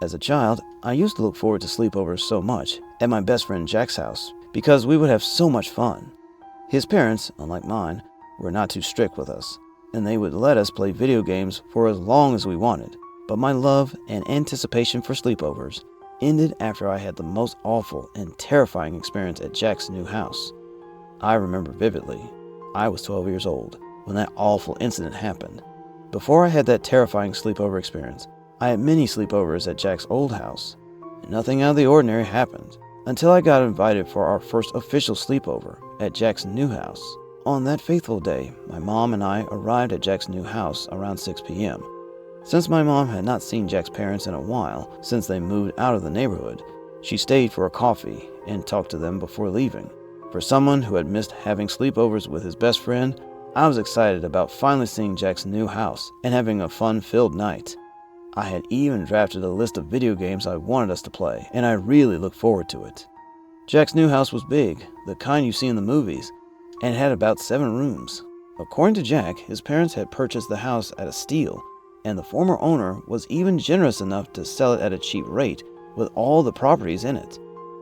As a child, I used to look forward to sleepovers so much at my best friend Jack's house because we would have so much fun. His parents, unlike mine, were not too strict with us, and they would let us play video games for as long as we wanted. But my love and anticipation for sleepovers ended after I had the most awful and terrifying experience at Jack's new house. I remember vividly. I was 12 years old when that awful incident happened. Before I had that terrifying sleepover experience, I had many sleepovers at Jack's old house. Nothing out of the ordinary happened until I got invited for our first official sleepover at Jack's new house. On that fateful day, my mom and I arrived at Jack's new house around 6 p.m. Since my mom had not seen Jack's parents in a while since they moved out of the neighborhood, she stayed for a coffee and talked to them before leaving. For someone who had missed having sleepovers with his best friend, I was excited about finally seeing Jack's new house and having a fun-filled night. I had even drafted a list of video games I wanted us to play, and I really looked forward to it. Jack's new house was big, the kind you see in the movies, and had about 7 rooms. According to Jack, his parents had purchased the house at a steal, and the former owner was even generous enough to sell it at a cheap rate with all the properties in it.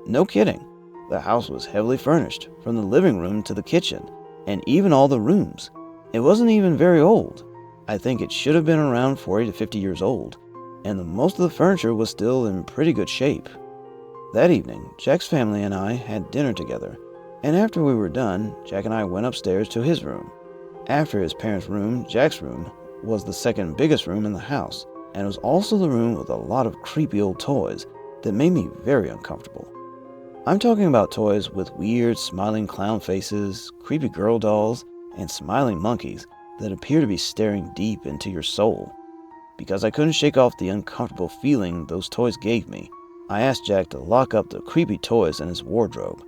No kidding, the house was heavily furnished, from the living room to the kitchen, and even all the rooms. It wasn't even very old. I think it should have been around 40 to 50 years old, and most of the furniture was still in pretty good shape. That evening, Jack's family and I had dinner together, and after we were done, Jack and I went upstairs to his room. After his parents' room, Jack's room was the second biggest room in the house, and it was also the room with a lot of creepy old toys that made me very uncomfortable. I'm talking about toys with weird smiling clown faces, creepy girl dolls, and smiling monkeys that appear to be staring deep into your soul. Because I couldn't shake off the uncomfortable feeling those toys gave me, I asked Jack to lock up the creepy toys in his wardrobe,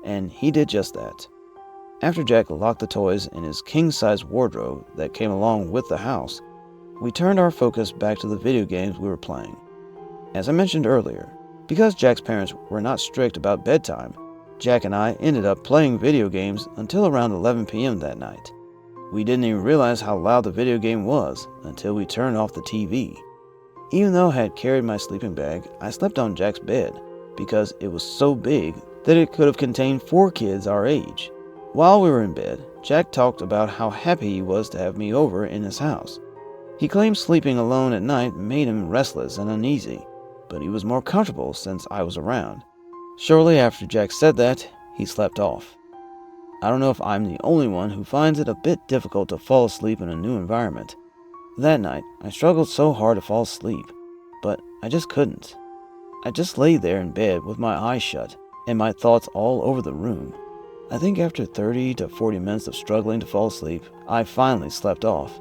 and he did just that. After Jack locked the toys in his king-size wardrobe that came along with the house, we turned our focus back to the video games we were playing. As I mentioned earlier, because Jack's parents were not strict about bedtime, Jack and I ended up playing video games until around 11 p.m. that night. We didn't even realize how loud the video game was until we turned off the TV. Even though I had carried my sleeping bag, I slept on Jack's bed because it was so big that it could have contained 4 kids our age. While we were in bed, Jack talked about how happy he was to have me over in his house. He claimed sleeping alone at night made him restless and uneasy, but he was more comfortable since I was around. Shortly after Jack said that, he slept off. I don't know if I'm the only one who finds it a bit difficult to fall asleep in a new environment. That night, I struggled so hard to fall asleep, but I just couldn't. I just lay there in bed with my eyes shut and my thoughts all over the room. I think after 30 to 40 minutes of struggling to fall asleep, I finally slept off.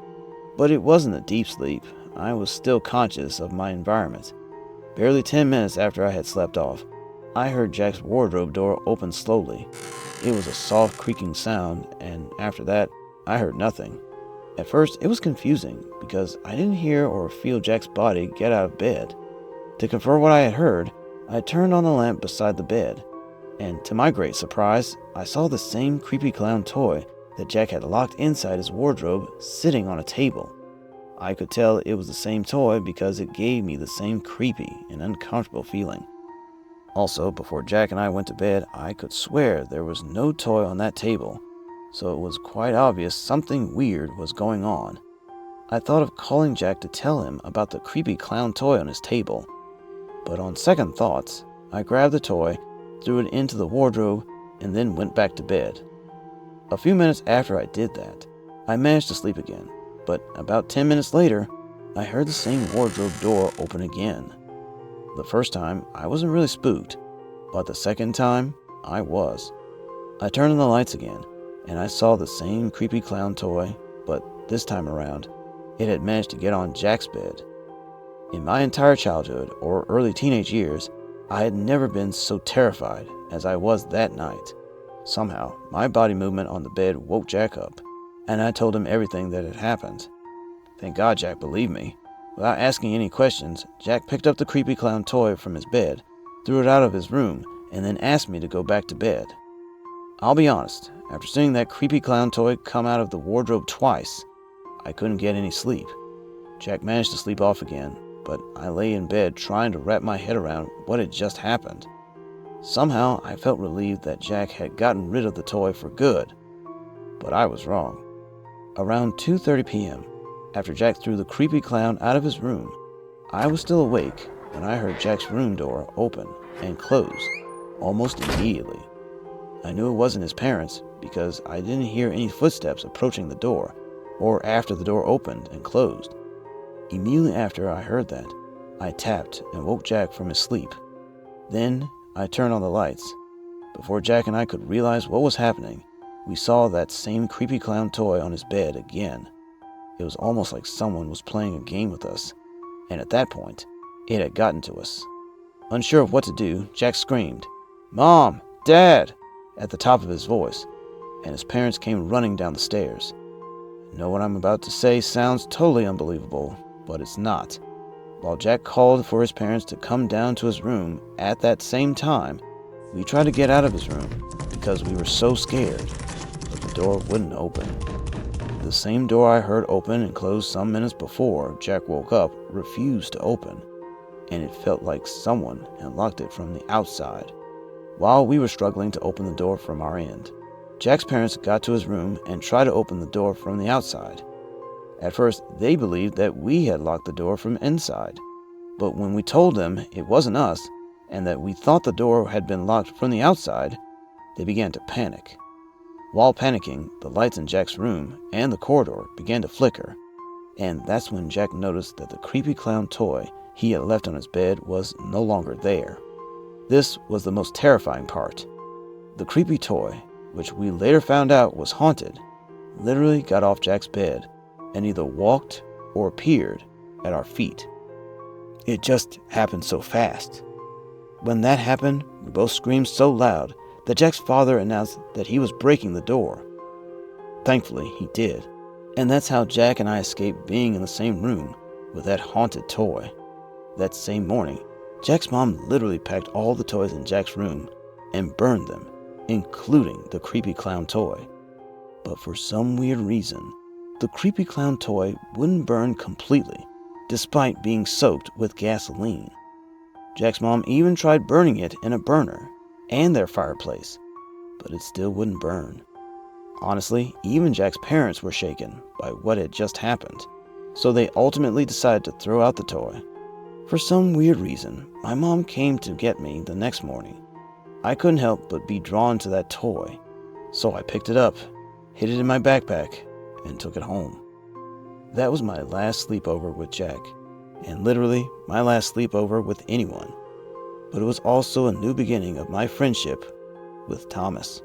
But it wasn't a deep sleep. I was still conscious of my environment. Barely 10 minutes after I had slept off, I heard Jack's wardrobe door open slowly. It was a soft creaking sound, and after that, I heard nothing. At first, it was confusing because I didn't hear or feel Jack's body get out of bed. To confirm what I had heard, I turned on the lamp beside the bed, and to my great surprise, I saw the same creepy clown toy that Jack had locked inside his wardrobe sitting on a table. I could tell it was the same toy because it gave me the same creepy and uncomfortable feeling. Also, before Jack and I went to bed, I could swear there was no toy on that table, so it was quite obvious something weird was going on. I thought of calling Jack to tell him about the creepy clown toy on his table, but on second thoughts, I grabbed the toy, threw it into the wardrobe, and then went back to bed. A few minutes after I did that, I managed to sleep again, but about 10 minutes later, I heard the same wardrobe door open again. The first time, I wasn't really spooked, but the second time, I was. I turned on the lights again, and I saw the same creepy clown toy, but this time around, it had managed to get on Jack's bed. In my entire childhood or early teenage years, I had never been so terrified as I was that night. Somehow, my body movement on the bed woke Jack up, and I told him everything that had happened. Thank God Jack believed me. Without asking any questions, Jack picked up the creepy clown toy from his bed, threw it out of his room, and then asked me to go back to bed. I'll be honest, after seeing that creepy clown toy come out of the wardrobe twice, I couldn't get any sleep. Jack managed to sleep off again, but I lay in bed trying to wrap my head around what had just happened. Somehow, I felt relieved that Jack had gotten rid of the toy for good, but I was wrong. Around 2:30 p.m., after Jack threw the creepy clown out of his room, I was still awake when I heard Jack's room door open and close almost immediately. I knew it wasn't his parents because I didn't hear any footsteps approaching the door or after the door opened and closed. Immediately after I heard that, I tapped and woke Jack from his sleep. Then I turned on the lights. Before Jack and I could realize what was happening, we saw that same creepy clown toy on his bed again. It was almost like someone was playing a game with us, and at that point, it had gotten to us. Unsure of what to do, Jack screamed, "Mom! Dad!" at the top of his voice, and his parents came running down the stairs. I know what I'm about to say sounds totally unbelievable, but it's not. While Jack called for his parents to come down to his room at that same time, we tried to get out of his room because we were so scared, but the door wouldn't open. The same door I heard open and close some minutes before Jack woke up refused to open, and it felt like someone had locked it from the outside. While we were struggling to open the door from our end, Jack's parents got to his room and tried to open the door from the outside. At first, they believed that we had locked the door from inside, but when we told them it wasn't us and that we thought the door had been locked from the outside, they began to panic. While panicking, the lights in Jack's room and the corridor began to flicker, and that's when Jack noticed that the creepy clown toy he had left on his bed was no longer there. This was the most terrifying part. The creepy toy, which we later found out was haunted, literally got off Jack's bed and either walked or appeared at our feet. It just happened so fast. When that happened, we both screamed so loud that Jack's father announced that he was breaking the door. Thankfully, he did, and that's how Jack and I escaped being in the same room with that haunted toy. That same morning, Jack's mom literally packed all the toys in Jack's room and burned them, including the creepy clown toy. But for some weird reason, the creepy clown toy wouldn't burn completely, despite being soaked with gasoline. Jack's mom even tried burning it in a burner and their fireplace, but it still wouldn't burn. Honestly, even Jack's parents were shaken by what had just happened, so they ultimately decided to throw out the toy. For some weird reason, my mom came to get me the next morning. I couldn't help but be drawn to that toy, so I picked it up, hid it in my backpack, and took it home. That was my last sleepover with Jack, and literally my last sleepover with anyone. But it was also a new beginning of my friendship with Thomas.